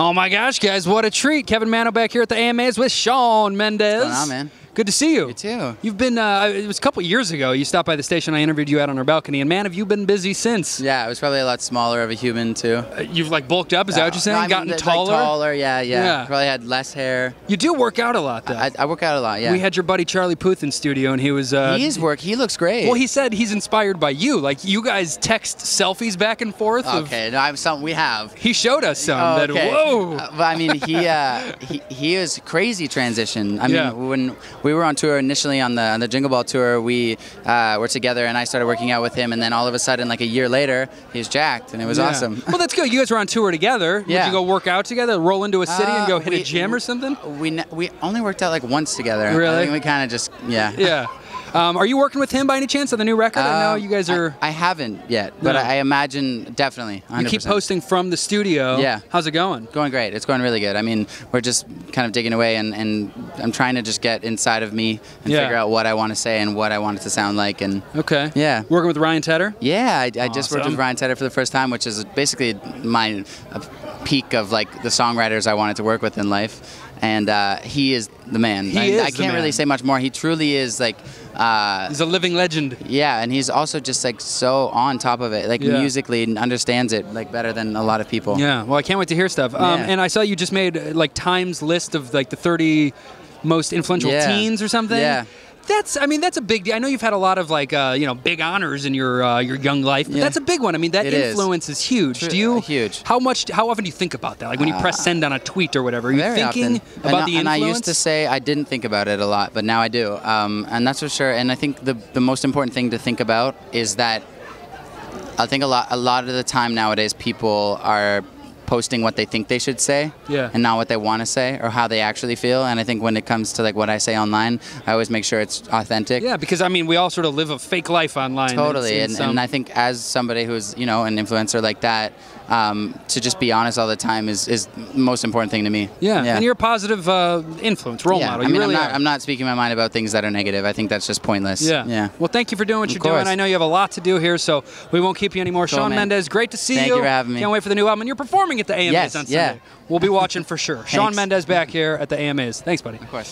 Oh my gosh, guys, what a treat. Kevin Mano back here at the AMAs with Shawn Mendes. What's going on, man? Good to see you. You too. You've been, it was a couple years ago, you stopped by the station, I interviewed you out on our balcony, and man, have you been busy since. Yeah, I was probably a lot smaller of a human too. You've like bulked up, is that what you're saying? No, I mean, Gotten taller? Like, taller, yeah. Probably had less hair. You do work out a lot, though. I work out a lot, yeah. We had your buddy Charlie Puth in studio, and he was... he looks great. Well, he said he's inspired by you. Like, you guys text selfies back and forth. Okay, no, we have. He showed us some. Okay. That, whoa! But I mean, he is crazy transition. I mean, when we were on tour initially on the Jingle Ball tour, we were together, and I started working out with him, and then all of a sudden, like a year later, he was jacked, and it was awesome. Well, that's good. You guys were on tour together. Yeah. Would you go work out together, roll into a city, and go hit a gym or something? We only worked out like once together. Really? I think we kind of just, Yeah. Are you working with him by any chance on the new record? I know you guys are... I haven't yet, but I imagine definitely, 100%. You keep posting from the studio. Yeah. How's it going? Going great. It's going really good. I mean, we're just kind of digging away, and I'm trying to just get inside of me and figure out what I want to say and what I want it to sound like. And okay. Yeah. Working with Ryan Tedder? Yeah, I just worked with Ryan Tedder for the first time, which is basically my peak of like the songwriters I wanted to work with in life. And he is the man. I can't really say much more. He truly is like... he's a living legend. Yeah, and he's also just like so on top of it, like musically, and understands it like better than a lot of people. Yeah, well, I can't wait to hear stuff. And I saw you just made like Time's list of like the 30 most influential teens or something. Yeah. That's a big deal. I know you've had a lot of like, big honors in your young life, but that's a big one. I mean, that influence is huge. Do you? Huge. How often do you think about that? Like when you press send on a tweet or whatever, are you thinking about the influence? And I used to say I didn't think about it a lot, but now I do. And that's for sure. And I think the most important thing to think about is that I think a lot of the time nowadays people are posting what they think they should say and not what they want to say or how they actually feel. And I think when it comes to like what I say online, I always make sure it's authentic. Yeah, because I mean, we all sort of live a fake life online. Totally. And I think as somebody who's, an influencer like that, to just be honest all the time is the most important thing to me. Yeah. And you're a positive influence, role model. I mean, really I'm not speaking my mind about things that are negative. I think that's just pointless. Yeah. Well, thank you for doing what you're doing. I know you have a lot to do here, so we won't keep you anymore. Cool, Shawn Mendes, great to see you. Thank you for having me. Can't wait for the new album. And you're performing at the AMAs on Sunday. Yeah. We'll be watching for sure. Shawn Mendes back here at the AMAs. Thanks, buddy. Of course.